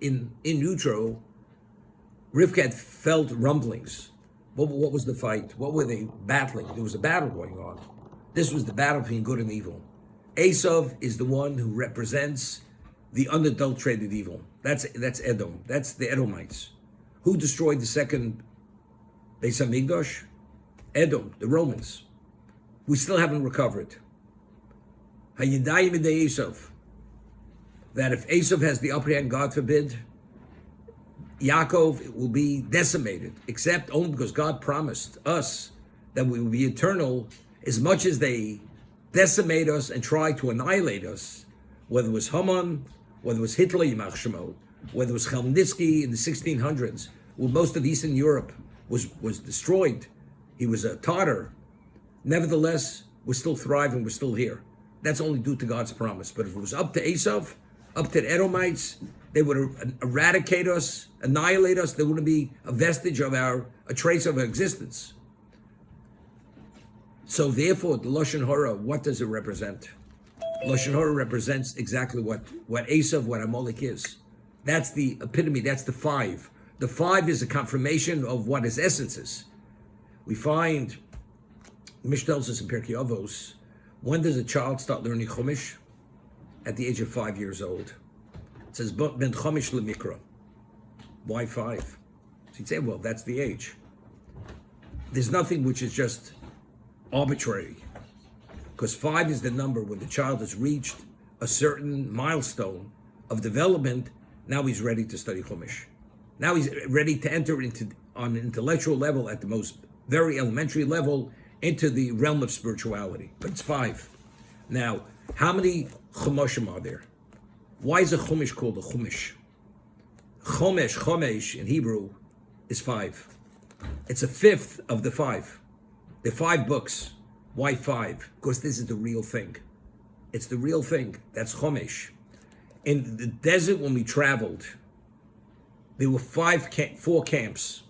Esav in utero, Rivka had felt rumblings. What was the fight? What were they battling? There was a battle going on. This was the battle between good and evil. Esav is the one who represents the unadulterated evil. That's Edom. That's the Edomites. Who destroyed the second Beis Hamikdash? Edom, the Romans. We still haven't recovered. Hayidayim idei Esav. That if Esav has the upper hand, God forbid, Yaakov will be decimated, except only because God promised us that we will be eternal. As much as they decimate us and try to annihilate us, whether it was Haman, whether it was Hitler, Yimach Shemo, whether it was Chmielnicki in the 1600s, where most of Eastern Europe was destroyed. He was a Tatar. Nevertheless, we're still thriving, we're still here. That's only due to God's promise. But if it was up to Esav, up to the Edomites, they would eradicate us, annihilate us. There wouldn't be a vestige of a trace of our existence. So therefore, the Lashon Hara, what does it represent? Lashon Hara represents exactly what Esav, what Amalek is. That's the epitome, that's the five. The five is a confirmation of what his essence is. We find, Mish tells us in Pirkei Avos, when does a child start learning Chumash? At the age of 5 years old. It says, Ben Chumash leMikra. Why 5? So you'd say, well, that's the age. There's nothing which is just arbitrary. Because 5 is the number when the child has reached a certain milestone of development. Now he's ready to study Chumash. Now he's ready to enter into, on an intellectual level, at the most very elementary level, into the realm of spirituality. But it's 5. Now, how many Chumashim are there? Why is a Chumash called a Chumash? Chomesh in Hebrew is 5. It's a fifth of the 5. The 5 books. Why 5? Because this is the real thing. It's the real thing. That's Chomesh. In the desert when we traveled, there were 4 camps,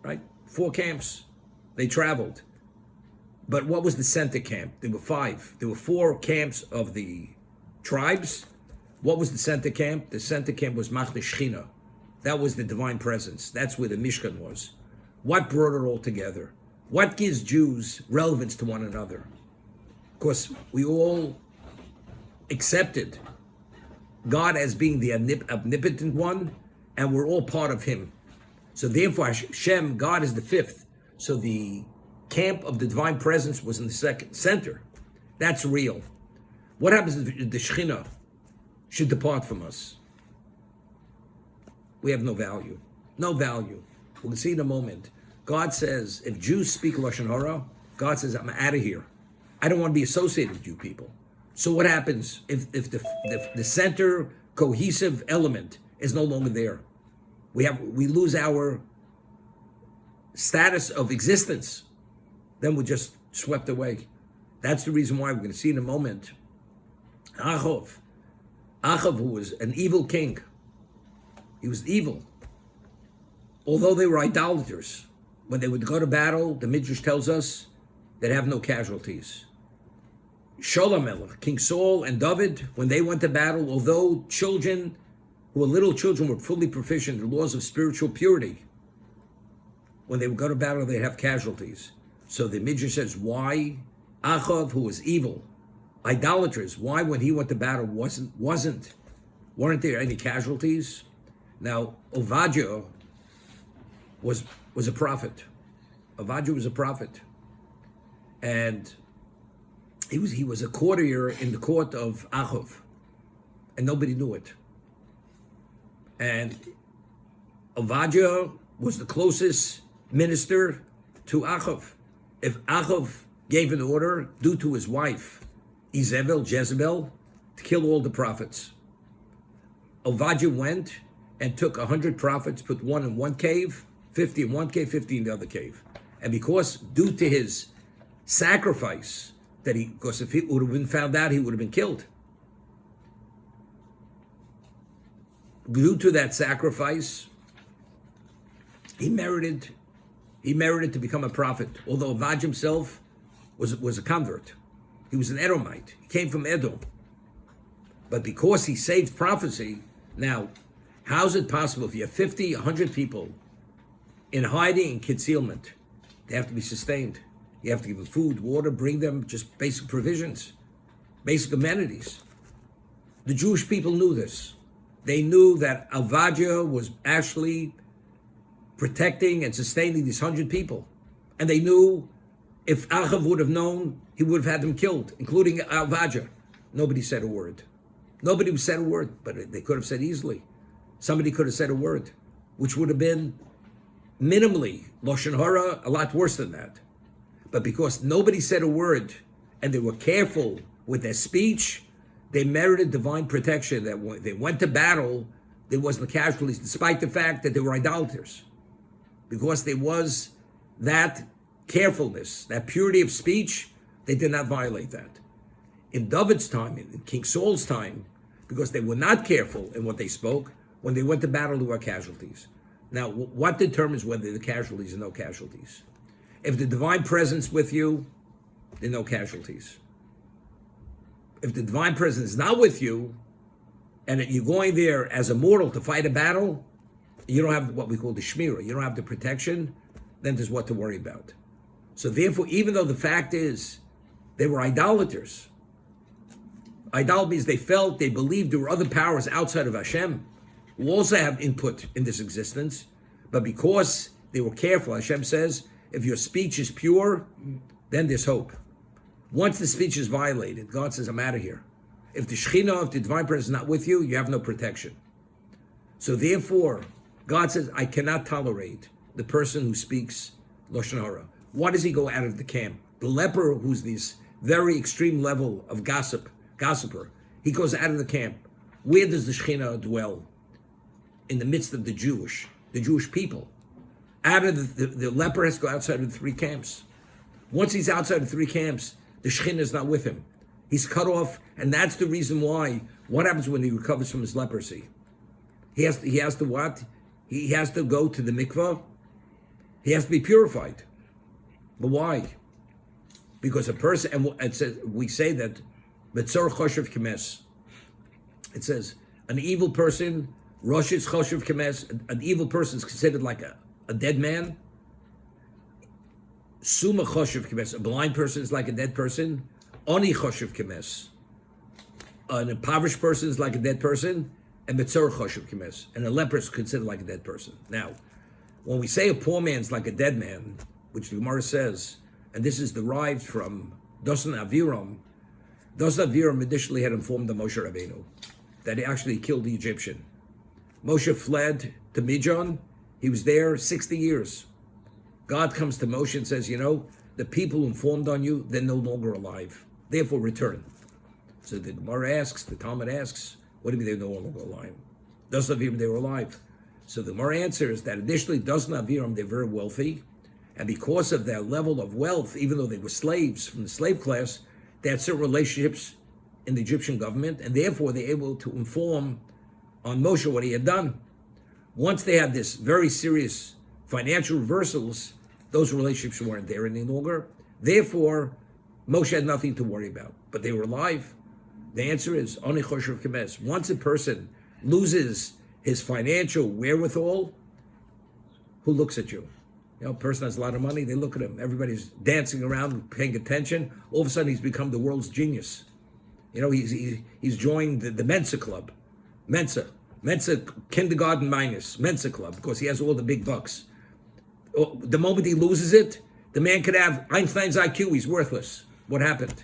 right? 4 camps. They traveled. But what was the center camp? There were 5. There were 4 camps of the tribes. What was the center camp? The center camp was Machne Shechina. That was the divine presence. That's where the Mishkan was. What brought it all together? What gives Jews relevance to one another? Of course, we all accepted God as being the omnipotent one, and we're all part of him. So therefore, Hashem, God is the 5th. So the camp of the divine presence was in the center. That's real. What happens if the Shekhinah should depart from us? We have no value. No value. We'll see in a moment. God says, if Jews speak Lashon Hara, God says, I'm out of here. I don't want to be associated with you people. So what happens if the center cohesive element is no longer there? We lose our status of existence. Then we're just swept away. That's the reason why we're going to see in a moment. Achav, who was an evil king. He was evil. Although they were idolaters, when they would go to battle, the Midrash tells us they'd have no casualties. Sholem Melech, King Saul and David, when they went to battle, although children who were little children were fully proficient in the laws of spiritual purity, when they would go to battle, they'd have casualties. So the Midrash says, why Achav, who was evil, idolaters, why when he went to battle weren't there any casualties? Now, Ovadia was a prophet. Ovadia was a prophet. And he was a courtier in the court of Achav. And nobody knew it. And Ovadia was the closest minister to Achav. If Achav gave an order due to his wife, Jezebel, to kill all the prophets, Ovadia went and took 100 prophets, put one in one cave, 50 in one cave, 50 in the other cave. And because, due to his sacrifice, because if he would have been found out, he would have been killed. Due to that sacrifice, he merited to become a prophet. Although Ovadia himself was a convert. He was an Edomite. He came from Edom. But because he saved prophecy, now, How is it possible if you have 50, 100 people in hiding and concealment? They have to be sustained. You have to give them food, water, bring them just basic provisions, basic amenities. The Jewish people knew this. They knew that Avadia was actually protecting and sustaining these 100 people. And they knew if Achav would have known, he would have had them killed, including Avadia. Nobody said a word. Nobody said a word, but they could have said easily. Somebody could have said a word, which would have been minimally, Lashon Hara, a lot worse than that. But because nobody said a word and they were careful with their speech, they merited divine protection. That when they went to battle, there wasn't casualties, despite the fact that they were idolaters. Because there was that carefulness, that purity of speech, they did not violate that. In David's time, in King Saul's time, because they were not careful in what they spoke, when they went to battle, there were casualties. Now, what determines whether there are casualties or no casualties? If the divine presence with you, there are no casualties. If the divine presence is not with you, and you're going there as a mortal to fight a battle, you don't have what we call the shmira, you don't have the protection, then there's what to worry about. So therefore, even though the fact is they were idolaters, idolatry means they felt, they believed there were other powers outside of Hashem who also have input in this existence, but because they were careful, Hashem says, if your speech is pure, then there's hope. Once the speech is violated, God says, I'm out of here. If the Shekhinah, if the divine presence is not with you, you have no protection. So therefore, God says, I cannot tolerate the person who speaks Lashon Hara. Why does he go out of the camp? The leper, who's this very extreme level of gossiper, he goes out of the camp. Where does the Shekhinah dwell? In the midst of the Jewish people. Out of the leper has to go outside of the three camps. Once he's outside of three camps, the Shekhinah is not with him. He's cut off, and that's the reason why. What happens when he recovers from his leprosy? He has to what? He has to go to the mikvah. He has to be purified. But why? Because a person, and it says, we say that, Betzor Choshev Kemes. It says, an evil person, Rosh Choshev Kemes, an evil person is considered like a dead man. Suma Choshev Kemes, a blind person is like a dead person. Oni Choshev Kemes, an impoverished person is like a dead person. And Betzor Choshev Kemes, and a leper is considered like a dead person. Now, when we say a poor man's like a dead man, which the Gemara says, and this is derived from Dosan Aviram initially had informed the Moshe Rabbeinu that he actually killed the Egyptian. Moshe fled to Midian. He was there 60 years. God comes to Moshe and says, the people who informed on you, they're no longer alive. Therefore, return. So the Gemara asks, the Talmud asks, what do you mean they're no longer alive? Doesn't Aviram, they were alive. So the Gemara answers that initially, doesn't Aviram, they're very wealthy. And because of their level of wealth, even though they were slaves from the slave class, they had certain relationships in the Egyptian government, and therefore they're able to inform on Moshe what he had done. Once they had this very serious financial reversals, those relationships weren't there any longer. Therefore, Moshe had nothing to worry about. But they were alive. The answer is, Oni Choshev Kemes. Once a person loses his financial wherewithal, who looks at you? A person has a lot of money, they look at him. Everybody's dancing around, paying attention. All of a sudden, he's become the world's genius. He's joined the Mensa Club. Mensa kindergarten minus, Mensa Club, because he has all the big bucks. The moment he loses it, the man could have Einstein's IQ, he's worthless. What happened?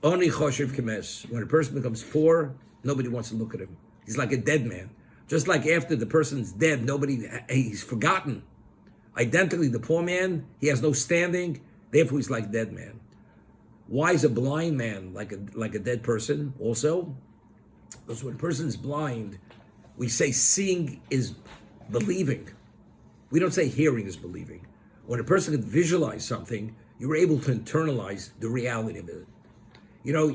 Oni Choshev Kemes. When a person becomes poor, nobody wants to look at him. He's like a dead man. Just like after the person's dead, he's forgotten. Identically, the poor man, he has no standing, therefore he's like a dead man. Why is a blind man like a dead person also? Because when a person is blind, we say seeing is believing. We don't say hearing is believing. When a person can visualize something, you're able to internalize the reality of it.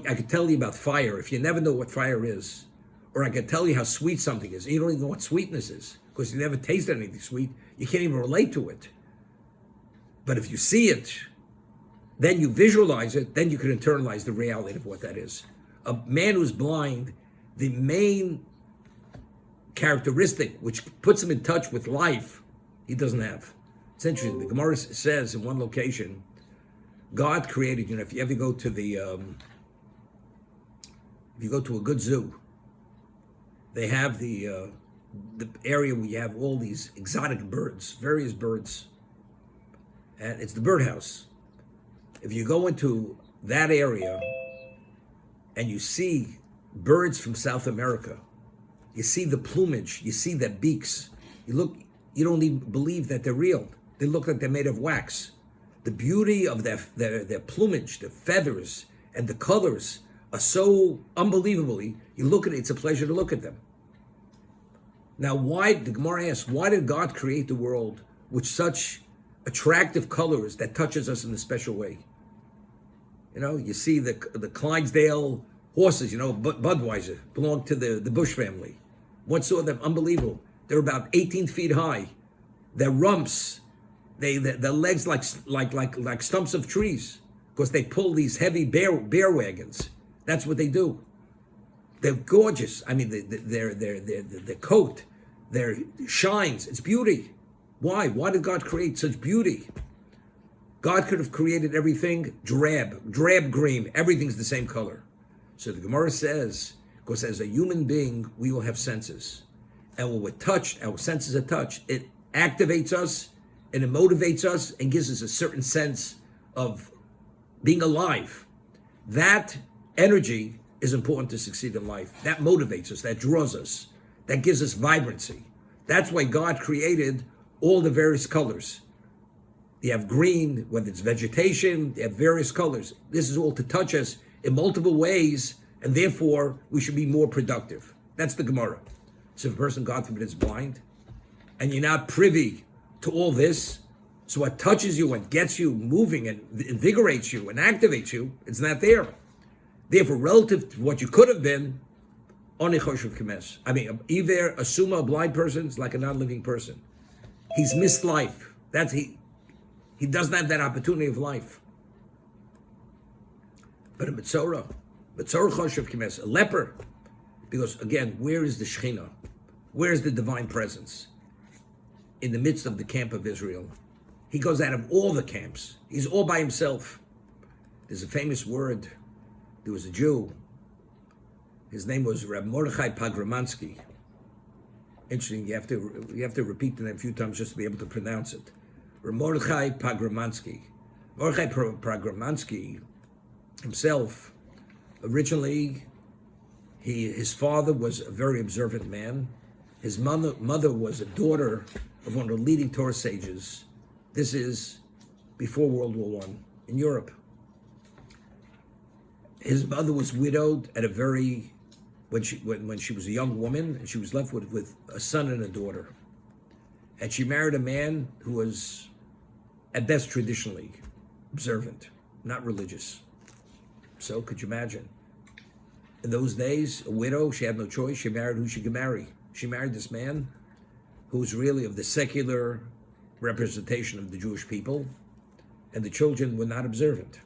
I could tell you about fire. If you never know what fire is, or I could tell you how sweet something is, and you don't even know what sweetness is, because you never tasted anything sweet, you can't even relate to it. But if you see it, then you visualize it, then you can internalize the reality of what that is. A man who's blind, the main characteristic which puts him in touch with life, he doesn't have. It's interesting. The Gemara says in one location, God created, if you ever go to if you go to a good zoo, they have the area where you have all these exotic birds, various birds, and it's the birdhouse. If you go into that area and you see birds from South America, you see the plumage, you see their beaks, you don't even believe that they're real. They look like they're made of wax. The beauty of their plumage, the feathers, and the colors are so unbelievably, you look at it, it's a pleasure to look at them. Now, the Gemara asks, why did God create the world with such attractive colors that touches us in a special way? You see the Clydesdale horses, Budweiser, belong to the Bush family. One saw them, unbelievable. They're about 18 feet high. Their rumps, their legs like stumps of trees, because they pull these heavy bear wagons. That's what they do. They're gorgeous. I mean, their coat, their shines. It's beauty. Why? Why did God create such beauty? God could have created everything drab green. Everything's the same color. So the Gemara says, because as a human being, we will have senses. And when we're touched, our senses are touched, it activates us and it motivates us and gives us a certain sense of being alive. That energy is important to succeed in life. That motivates us, that draws us, that gives us vibrancy. That's why God created all the various colors. You have green, whether it's vegetation, you have various colors. This is all to touch us in multiple ways, and therefore we should be more productive. That's the Gemara. So if a person, God forbid, is blind, and you're not privy to all this, so what touches you and gets you moving and invigorates you and activates you, it's not there. Therefore, relative to what you could have been, only choshev kemes. I mean, either assume a blind person is like a non-living person. He's missed life. He doesn't have that opportunity of life. But a Metzora choshev kemes, a leper, because again, where is the Shekhinah? Where is the divine presence? In the midst of the camp of Israel. He goes out of all the camps. He's all by himself. There's a famous word. There was a Jew. His name was Reb Mordechai Pagramansky. Interesting, you have to repeat the name a few times just to be able to pronounce it. Reb Mordechai Pagramansky. Mordechai Pagramansky himself, originally, his father was a very observant man. His mother was a daughter of one of the leading Torah sages. This is before World War I in Europe. His mother was widowed at when she was a young woman, and she was left with a son and a daughter. And she married a man who was, at best, traditionally observant, not religious. So, could you imagine? In those days, a widow, she had no choice. She married who she could marry. She married this man who was really of the secular representation of the Jewish people, and the children were not observant.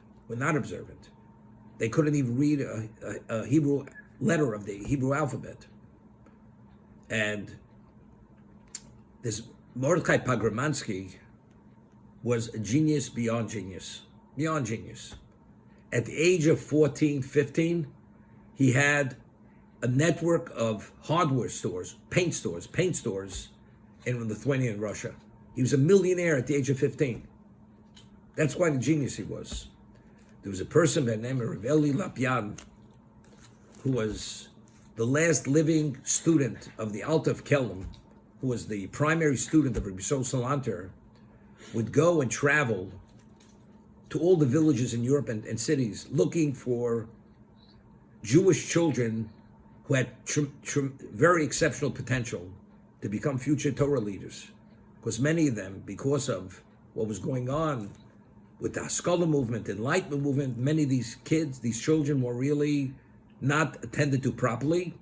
They couldn't even read a Hebrew letter of the Hebrew alphabet. And this Mordechai Pagramansky was a genius beyond genius. At the age of 14, 15, he had a network of hardware stores, paint stores in Lithuania and Russia. He was a millionaire at the age of 15. That's quite a genius he was. There was a person by the name of Rav Eli Lapyan, who was the last living student of the Alta of Kelm, who was the primary student of Rabbi Yisrael Salanter, would go and travel to all the villages in Europe and cities looking for Jewish children who had very exceptional potential to become future Torah leaders. Because many of them, because of what was going on with the Haskalah movement, Enlightenment movement, many of these kids, these children were really not attended to properly.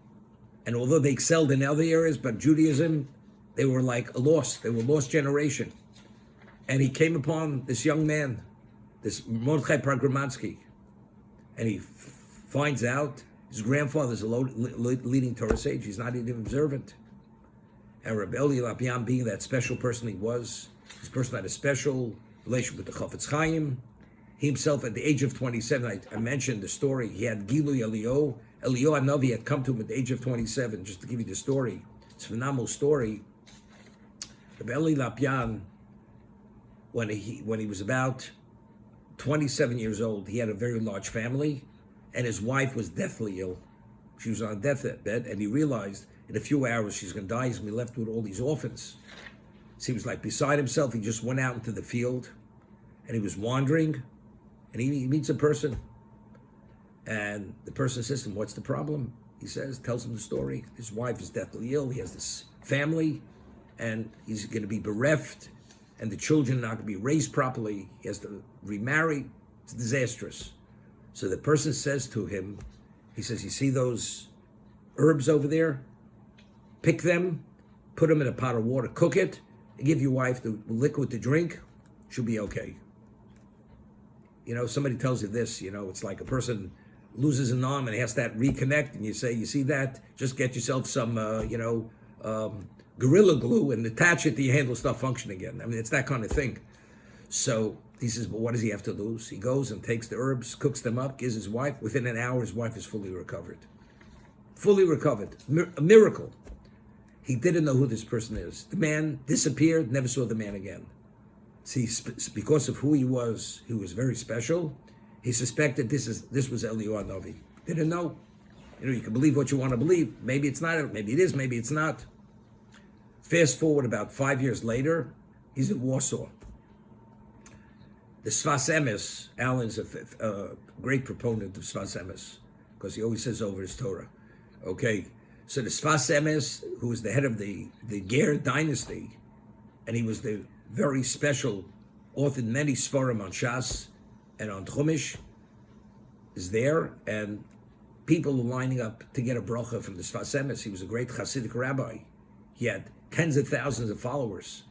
And although they excelled in other areas, but Judaism, they were like a lost generation. And he came upon this young man, this Mordechai Pagramansky, and he finds out his grandfather's a leading Torah sage. He's not even observant. And Rabbi Eli Lapian, being that special person he was, this person had a special relationship with the Chafetz Chaim. He himself, at the age of 27, I mentioned the story, he had Gilui Eliyahu. Eliyahu Hanavi had come to him at the age of 27, just to give you the story. It's a phenomenal story. Rabbi Eli Lapian, when he was about 27 years old, he had a very large family, and his wife was deathly ill. She was on a deathbed, and he realized in a few hours she's going to die. He's going to be left with all these orphans. So he was like beside himself. He just went out into the field, and he was wandering, and he meets a person. And the person says to him, "What's the problem?" He tells him the story. His wife is deathly ill. He has this family, and he's going to be bereft, and the children are not going to be raised properly. He has to remarry. It's disastrous. So the person says to him, he says, "You see those herbs over there? Pick them, put them in a pot of water, cook it, and give your wife the liquid to drink. She'll be okay." You know, somebody tells you this, you know, it's like a person loses an arm and has to reconnect, and you say, "You see that? Just get yourself some, Gorilla Glue and attach it to your hand, will start functioning again." I mean, it's that kind of thing. So he says, "But what does he have to lose?" He goes and takes the herbs, cooks them up, gives his wife. Within an hour, his wife is fully recovered. Fully recovered. A miracle. He didn't know who this person is. The man disappeared, never saw the man again. See, because of who he was very special. He suspected this was Eliyahu Hanavi. Didn't know. You know, you can believe what you want to believe. Maybe it's not. Maybe it is. Maybe it's not. Fast forward about 5 years later, he's in Warsaw. The Sfas Emes, Alan's a great proponent of Sfas Emes, because he always says over his Torah. Okay, so the Sfas Emes, who was the head of the Ger dynasty, and he was the very special, authored many Sforim on Shas and on Chumash, is there, and people are lining up to get a bracha from the Sfas Emes. He was a great Hasidic rabbi. He had tens of thousands of followers.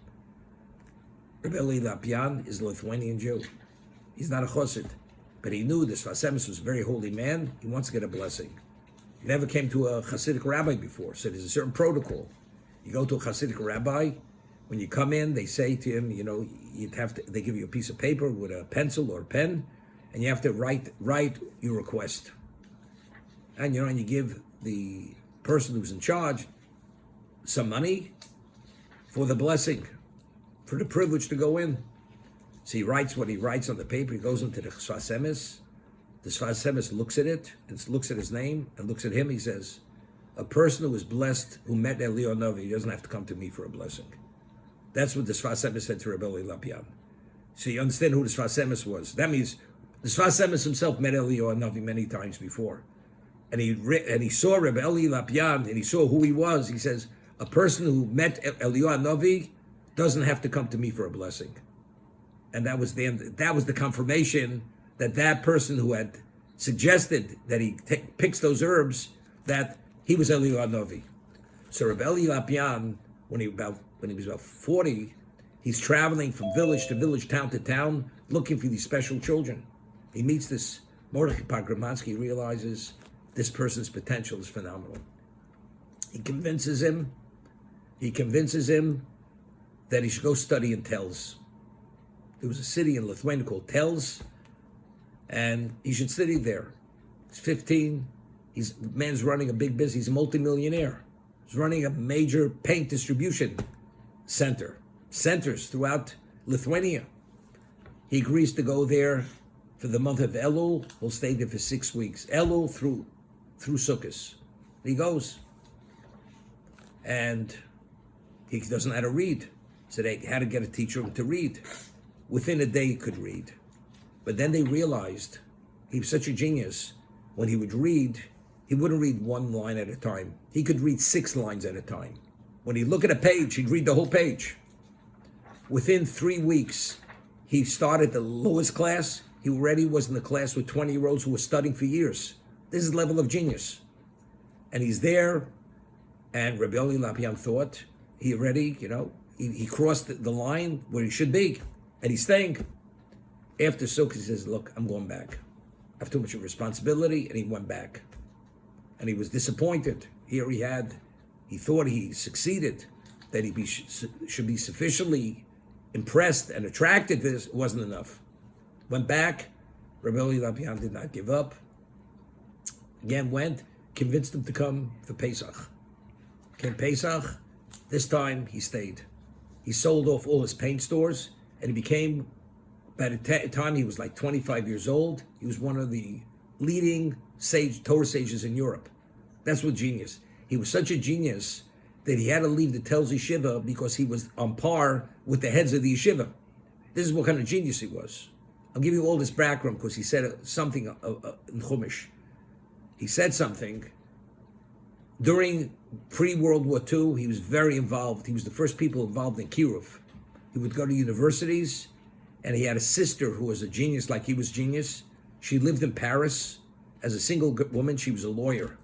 Rabbi Eli Lapian is a Lithuanian Jew. He's not a Chassid, but he knew this Sfas Emes was a very holy man. He wants to get a blessing. He never came to a Hasidic rabbi before, so there's a certain protocol. You go to a Hasidic rabbi, when you come in, they say to him, you know, they give you a piece of paper with a pencil or a pen, and you have to write your request. And you give the person who's in charge some money for the blessing, for the privilege to go in. So he writes what he writes on the paper. He goes into the Sfas Emes. The Sfas Emes looks at it, and looks at his name, and looks at him. He says, "A person who is blessed, who met Eliyahu Hanavi, he doesn't have to come to me for a blessing." That's what the Sfas Emes said to Rabbi Eli Lapian. So you understand who the Sfas Emes was. That means the Sfas Emes himself met Eliyahu Hanavi many times before. And he saw Rabbi Eli Lapian, and he saw who he was. He says, "A person who met Eliyahu Hanavi doesn't have to come to me for a blessing." And that was the end. That was the confirmation that person who had suggested that he picks those herbs, that he was Eliyahu Hanavi. So Rabbi Eli Lapian, when he was about 40, he's traveling from village to village, town to town, looking for these special children. He meets this Mordechai Pogromansky. He realizes this person's potential is phenomenal. He convinces him that he should go study in Tels. There was a city in Lithuania called Tels, and he should study there. He's 15. The man's running a big business. He's a multimillionaire. He's running a major paint distribution centers throughout Lithuania. He agrees to go there for the month of Elul. He'll stay there for 6 weeks. Elul through Sukkot. He goes. And he doesn't know how to read. So they had to get a teacher to read. Within a day he could read. But then they realized he was such a genius. When he would read, he wouldn't read one line at a time. He could read 6 lines at a time. When he'd look at a page, he'd read the whole page. Within 3 weeks, he started the lowest class. He already was in the class with 20-year-olds who were studying for years. This is the level of genius. And he's there, and Rabbi Eli Lapian thought he already, he crossed the line where he should be, and he's staying. After Sukkot, he says, "Look, I'm going back. I have too much of responsibility," and he went back. And he was disappointed. Here he thought he succeeded. that he should be sufficiently impressed and attracted to this, it wasn't enough. Went back, Rabbi Lapian did not give up. Again went, convinced him to come for Pesach. Came Pesach, this time he stayed. He sold off all his paint stores, and he became, by the time he was like 25 years old, he was one of the leading Torah sages in Europe. That's what genius. He was such a genius that he had to leave the Telz Yeshiva because he was on par with the heads of the yeshiva. This is what kind of genius he was. I'll give you all this background because he said something in Chumash. He said something during pre-World War II. He was very involved. He was the first people involved in Kiruv. He would go to universities, and he had a sister who was a genius like he was genius. She lived in Paris as a single woman. She was a lawyer.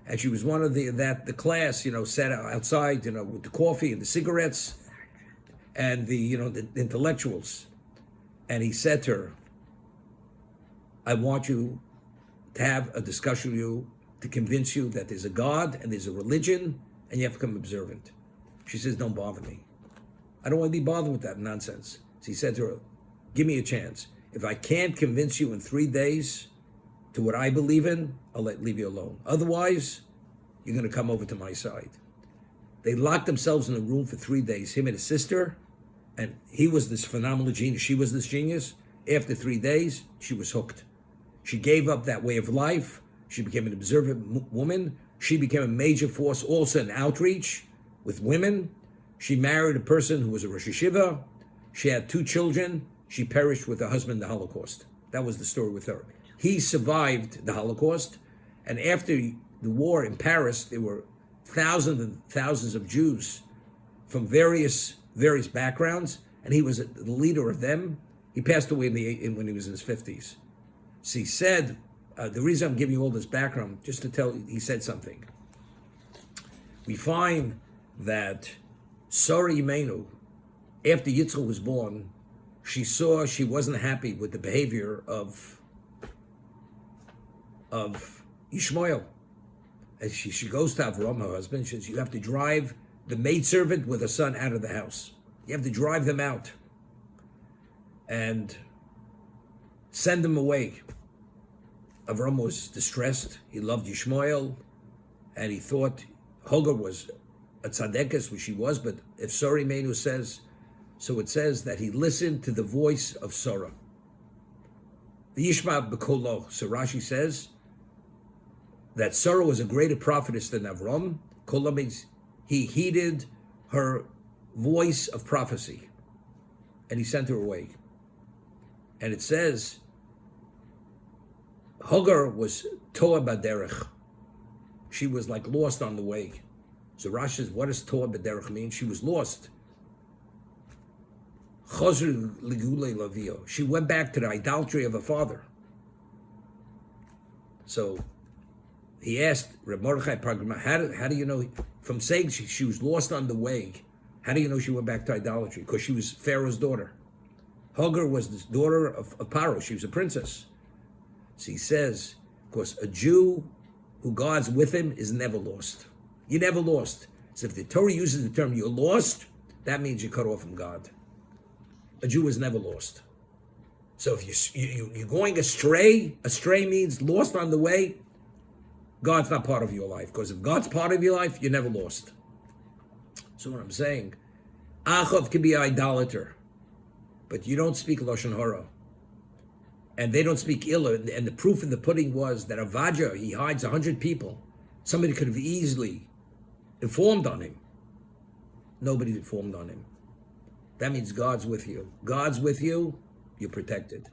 And she was one of the class, sat outside, with the coffee and the cigarettes and the intellectuals. And he said to her, I want you to have a discussion with you to convince you that there's a God and there's a religion and you have to become observant. She says, don't bother me. I don't want to be bothered with that nonsense. So he said to her, give me a chance. If I can't convince you in 3 days to what I believe in, I'll leave you alone. Otherwise, you're going to come over to my side. They locked themselves in a room for 3 days, him and his sister, and he was this phenomenal genius. She was this genius. After 3 days, she was hooked. She gave up that way of life. She became an observant woman. She became a major force also in outreach with women. She married a person who was a Rosh Yeshiva. She had 2 children. She perished with her husband in the Holocaust. That was the story with her. He survived the Holocaust, and after the war in Paris, there were thousands and thousands of Jews from various backgrounds, and he was the leader of them. He passed away when he was in his 50s. So he said, the reason I'm giving you all this background, just to tell you, he said something. We find that Sarah Imenu, after Yitzchak was born, she saw she wasn't happy with the behavior of Ishmael. And she goes to Avram, her husband, she says, you have to drive the maidservant with her son out of the house. You have to drive them out and send them away. Avram was distressed. He loved Ishmael, and he thought Hagar was a tzaddikas, which she was, but if Sarah Imenu says, so it says that he listened to the voice of Sarah. The Yishma B'kolo, so Rashi says that Sarah was a greater prophetess than Avram. Kolo means he heeded her voice of prophecy, and he sent her away. And it says Hagar was Toa Baderech. She was like lost on the way. So Rashi says, what does Toa Baderech mean? She was lost. She went back to the idolatry of her father. So he asked Reb Mordechai Pargama, how do you know, from saying she was lost on the way, how do you know she went back to idolatry? Because she was Pharaoh's daughter. Hagar was the daughter of Paro. She was a princess. So he says, because a Jew who God's with him is never lost. You're never lost. So if the Torah uses the term you're lost, that means you're cut off from God. A Jew is never lost. So if you're going astray means lost on the way, God's not part of your life. Because if God's part of your life, you're never lost. So what I'm saying, Achav can be an idolater, but you don't speak Lashon Hara. And they don't speak Illa. And the proof in the pudding was that Avaja, he hides 100 people. Somebody could have easily informed on him. Nobody informed on him. That means God's with you. God's with you, you're protected.